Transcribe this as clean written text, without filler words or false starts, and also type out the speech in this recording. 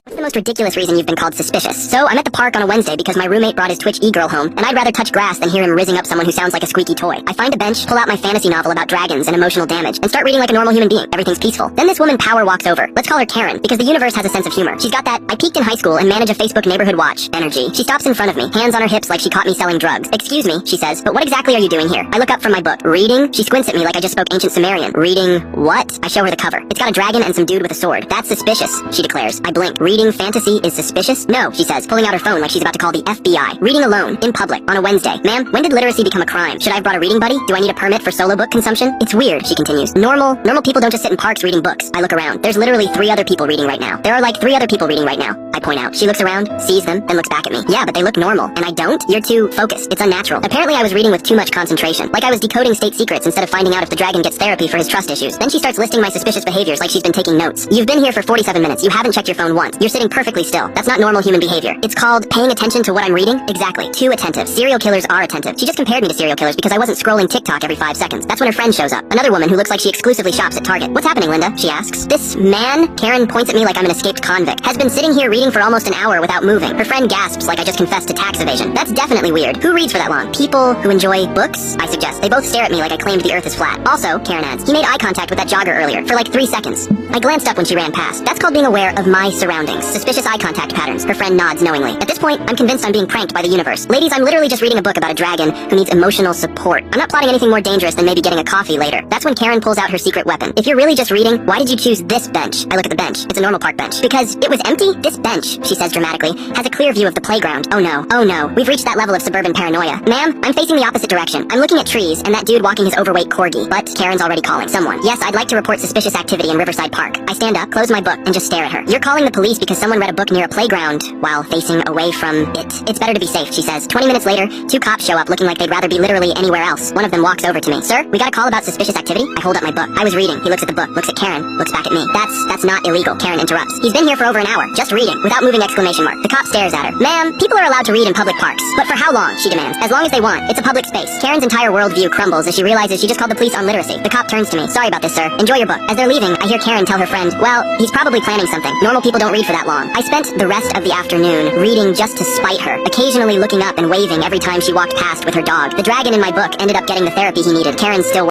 What's the most ridiculous reason you've been called suspicious? So, I'm at the park on a Wednesday because my roommate brought his Twitch e-girl home, and I'd rather touch grass than hear him rizzing up someone who sounds like a squeaky toy. I find a bench, pull out my fantasy novel about dragons and emotional damage, and start reading like a normal human being. Everything's peaceful. Then this woman Power walks over. Let's call her Karen, because the universe has a sense of humor. She's got that "I peaked in high school and manage a Facebook neighborhood watch" energy. She stops in front of me, hands on her hips like she caught me selling drugs. "Excuse me," she says, "but what exactly are you doing here?" I look up from my book. "Reading?" She squints at me like I just spoke ancient Sumerian. "Reading what?" I show her the cover. It's got a dragon and some dude with a sword. "That's suspicious," she declares. I blink. "Reading fantasy is suspicious?" "No," she says, pulling out her phone like she's about to call the FBI. "Reading alone, in public, on a Wednesday. Ma'am, when did literacy become a crime? Should I have brought a reading buddy? Do I need a permit for solo book consumption?" "It's weird," she continues. Normal people don't just sit in parks reading books." I look around. There's literally 3 other people reading right now. There are like 3 other people reading right now. I point out. She looks around, sees them, then looks back at me. "Yeah, but they look normal." "And I don't? You're too focused. It's unnatural." Apparently I was reading with too much concentration. Like I was decoding state secrets instead of finding out if the dragon gets therapy for his trust issues. Then she starts listing my suspicious behaviors like she's been taking notes. "You've been here for 47 minutes. You haven't checked your phone once. You're sitting perfectly still. That's not normal human behavior. It's called paying attention to what I'm reading." "Exactly. Too attentive. Serial killers are attentive." She just compared me to serial killers because I wasn't scrolling TikTok every 5 seconds. That's when her friend shows up. Another woman who looks like she exclusively shops at Target. "What's happening, Linda?" she asks. "This man," Karen points at me like I'm an escaped convict, "has been sitting here reading for almost an hour without moving." Her friend gasps like I just confessed to tax evasion. "That's definitely weird. Who reads for that long?" "People who enjoy books," I suggest. They both stare at me like I claimed the earth is flat. "Also," Karen adds, "he made eye contact with that jogger earlier, for like 3 seconds." I glanced up when she ran past. That's called being aware of my surroundings. Suspicious eye contact patterns. Her friend nods knowingly. At this point, I'm convinced I'm being pranked by the universe. "Ladies, I'm literally just reading a book about a dragon who needs emotional support. I'm not plotting anything more dangerous than maybe getting a coffee later." That's when Karen pulls out her secret weapon. "If you're really just reading, why did you choose this bench?" I look at the bench. It's a normal park bench. "Because it was empty? This bench," she says dramatically, "has a clear view of the playground." Oh no. Oh no. We've reached that level of suburban paranoia. "Ma'am, I'm facing the opposite direction. I'm looking at trees and that dude walking his overweight corgi." But Karen's already calling someone. "Yes, I'd like to report suspicious activity in Riverside Park." I stand up, close my book, and just stare at her. "You're calling the police because someone read a book near a playground while facing away from it. It's better to be safe," she says. 20 minutes later, 2 cops show up looking like they'd rather be literally anywhere else. One of them walks over to me. "Sir, we got a call about suspicious activity." I hold up my book. "I was reading." He looks at the book, looks at Karen, looks back at me. That's not illegal," Karen interrupts. "He's been here for over an hour, just reading, without moving exclamation mark." The cop stares at her. "Ma'am, people are allowed to read in public parks. But for how long?" she demands. "As long as they want. It's a public space." Karen's entire worldview crumbles as she realizes she just called the police on literacy. The cop turns to me. "Sorry about this, sir. Enjoy your book." As they're leaving, I hear Karen tell her friend, "Well, he's probably planning something. Normal people don't read for that long." I spent the rest of the afternoon reading just to spite her, occasionally looking up and waving every time she walked past with her dog. The dragon in my book ended up getting the therapy he needed. Karen's still